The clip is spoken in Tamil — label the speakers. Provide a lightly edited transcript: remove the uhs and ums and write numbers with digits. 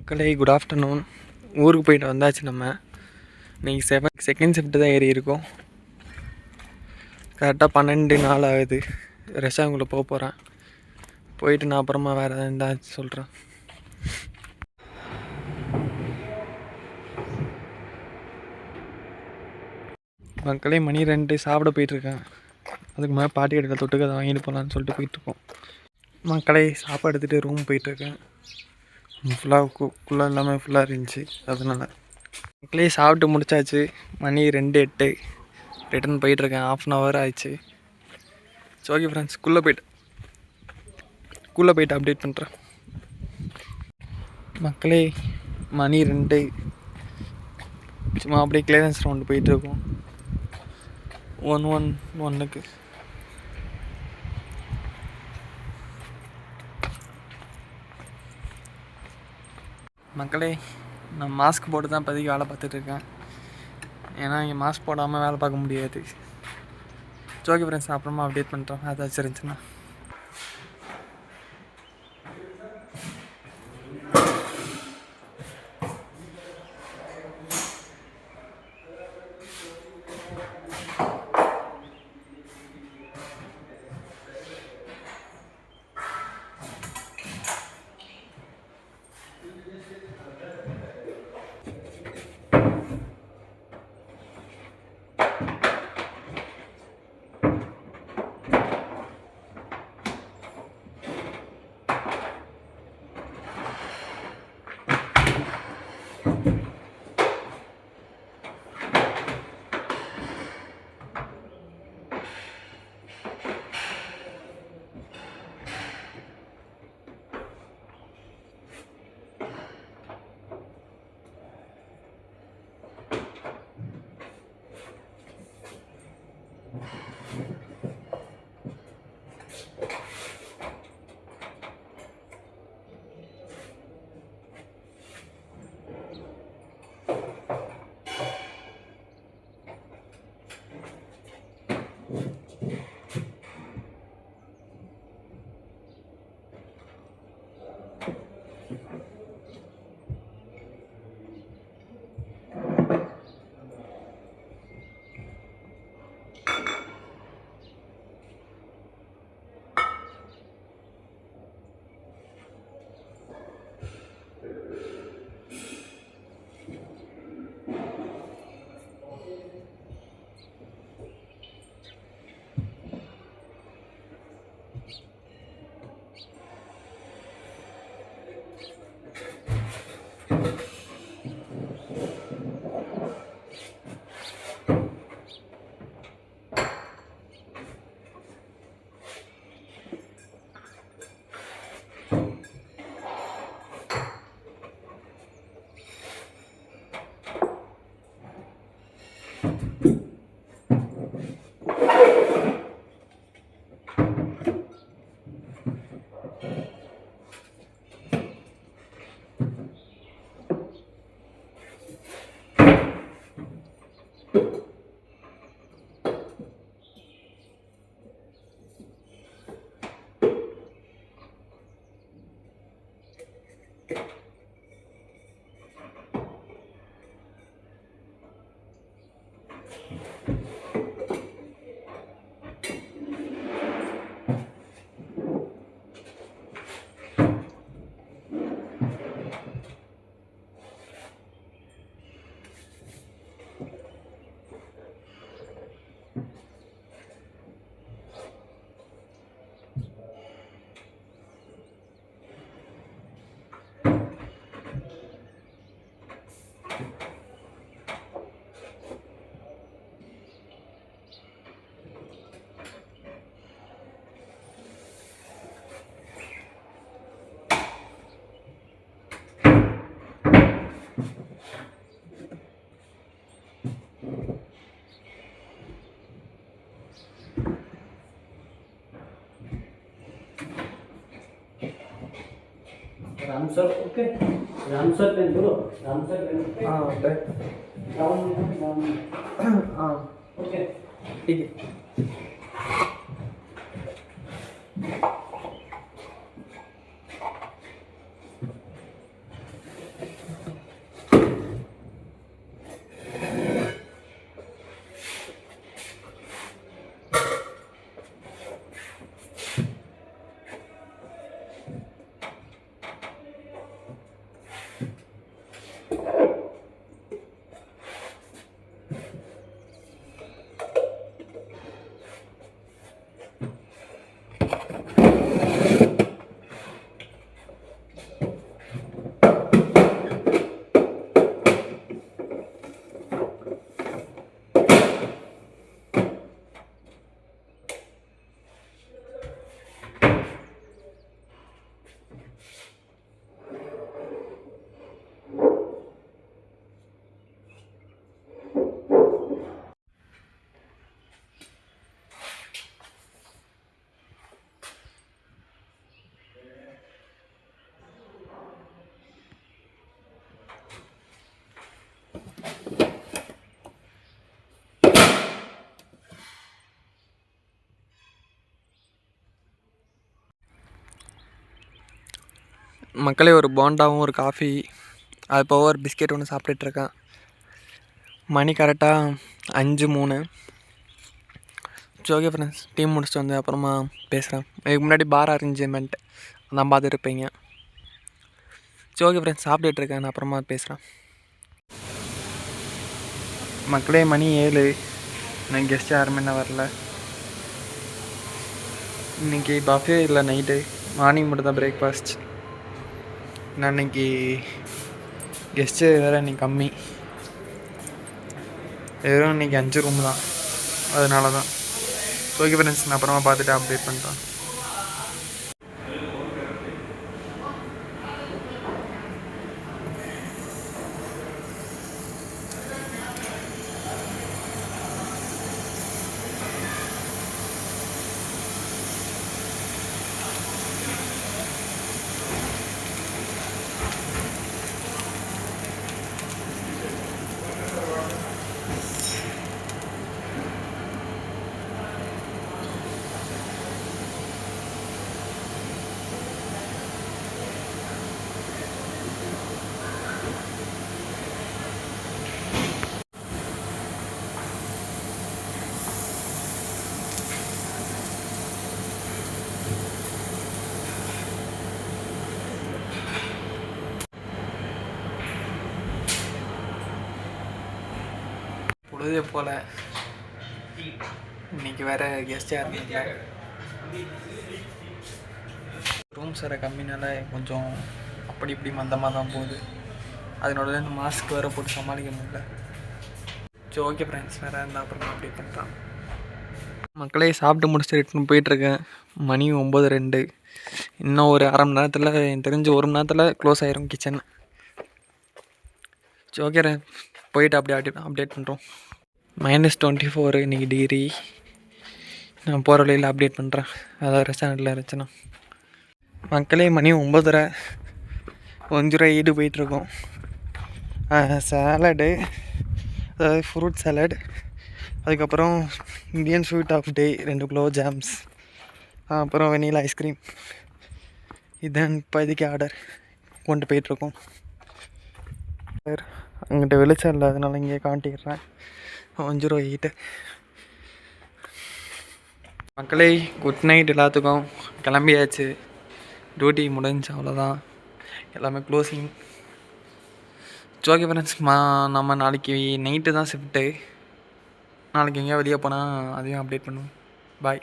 Speaker 1: மக்களே குட் ஆஃப்டர்நூன். ஊருக்கு போயிட்டு வந்தாச்சு. நம்ம இன்றைக்கி செகண்ட் ஷிஃப்ட்டு தான் ஏறி இருக்கோம். கரெக்டாக 12 நாள் ஆகுது. ரெஸ்டாரண்ட்குள்ளே போக போகிறேன். போயிட்டு நான் அப்புறமா வேறு எதாவது இருந்தால் சொல்கிறேன். மக்களே மணி 2 சாப்பிட போயிட்டுருக்கேன். அதுக்கு மேலே பாட்டி கடையில் தொட்டுக்க அதை வாங்கிட்டு போகலான்னு சொல்லிட்டு போயிட்டுருக்கோம். மக்களே சாப்பாடு எடுத்துகிட்டு ரூம் போயிட்டுருக்கேன். ஃபுல்லாக எல்லாமே ஃபுல்லாக இருந்துச்சு. அதனால் மக்களே சாப்பிட்டு முடிச்சாச்சு. மணி 2:08. ரிட்டன் போயிட்டுருக்கேன். 1/2 ஆயிடுச்சு. ஓகே ஃப்ரெண்ட்ஸ், ஸ்கூலில் போயிட்டு அப்டேட் பண்ணுறேன். மக்களே மணி 2. சும்மா அப்படியே கிளியரன்ஸ் ரவுண்டு போயிட்டுருக்கோம். 1-1-1க்கு மக்களே நான் மாஸ்க் போட்டு தான் இப்போதைக்கு வேலை பார்த்துட்ருக்கேன். ஏன்னா இங்கே மாஸ்க் போடாமல் வேலை பார்க்க முடியாது. ஓகே ஃப்ரெண்ட்ஸ், நான் அப்புறமா அப்டேட் பண்ணுறேன் ஏதாச்சும் இருந்துச்சுன்னா.
Speaker 2: Ram sir okay Ram sir pen बोलो राम सर पेन
Speaker 1: हाँ ओके
Speaker 2: डाउन
Speaker 1: हाँ
Speaker 2: ओके
Speaker 1: ठीक है. மக்களே ஒரு போண்டாவும் ஒரு காஃபி அது போக ஒரு பிஸ்கெட் ஒன்று சாப்பிட்டுட்ருக்கேன். மணி கரெக்டாக 5:03. ஓகே ஃப்ரெண்ட்ஸ், டீம் முடிச்சுட்டு வந்து அப்புறமா பேசுகிறேன். இதுக்கு முன்னாடி பார் அரேஞ்ச்மெண்ட் அதான் பார்த்துட்ருப்பீங்க. Okay friends, சாப்பிட்டுட்ருக்கேன். நான் அப்புறமா பேசுகிறேன். மக்களே மணி 7. நான் கெஸ்ட் யாருமே என்ன வரல. இன்றைக்கி பஃபே இல்லை, நைட்டு மார்னிங் மட்டும் தான் பிரேக்ஃபாஸ்ட். நான் இன்றைக்கி கெஸ்ட்டு வேறு இன்றைக்கி கம்மி, வெறும் இன்றைக்கி 5 ரூம் தான், அதனால தான். ஓகே ஃப்ரெண்ட்ஸ், நான் அப்புறமா பார்த்துட்டு அப்டேட் பண்ணுறேன். பொழுதே போல் இன்றைக்கி வேறு கெஸ்ட் யாருமே இல்லை. ரூம்ஸ் வேறு கம்மினால கொஞ்சம் அப்படி இப்படி மந்தமாக தான் போகுது. அதனோட இந்த மாஸ்க் வேறு போட்டு சமாளிக்க முடியல. சரி, ஓகே ஃப்ரெண்ட்ஸ், வேறு இருந்தால் அப்புறமா அப்டேட் பண்ணுறான். மக்களே சாப்பிட்டு முடிச்சுட்டு ரிட்டன் போயிட்டுருக்கேன். மணி 9:02. இன்னும் ஒரு அரை மணி நேரத்தில், எனக்கு தெரிஞ்சு 1 மணி நேரத்தில் க்ளோஸ் ஆயிரும் கிச்சன். சரி, ஓகே, போயிட்டு அப்படியே அப்டேட் பண்ணுறோம். -24 இன்றைக்கி டிகிரி. நான் போகிற வழியில் அப்டேட் பண்ணுறேன், அதாவது ரெஸ்டாரண்ட்டில் இருந்துச்சுன்னா. மக்களே மணி 9:30. 1:08 போயிட்டுருக்கோம். சாலடு, அதாவது ஃப்ரூட் சாலட், அதுக்கப்புறம் Indian sweet of day 2 kilo jams, அப்புறம் வெனிலா ஐஸ்கிரீம். இதுதான் இப்போதைக்கு ஆர்டர் கொண்டு போயிட்டுருக்கோம். சார் அங்கிட்ட வெளிச்சம் இல்லை, அதனால இங்கே காட்டிடுறேன். 1:08. மக்களே குட் நைட் எல்லாத்துக்கும். கிளம்பியாச்சு, டியூட்டி முடிஞ்சு, அவ்வளோதான், எல்லாமே க்ளோசிங். ஓகே ஃப்ரெண்ட்ஸ், நம்ம நாளைக்கு நைட்டு தான் ஷிஃப்ட்டு. நாளைக்கு எங்கேயா வெளியே போனால் அதையும் அப்டேட் பண்ணுவோம். பாய்.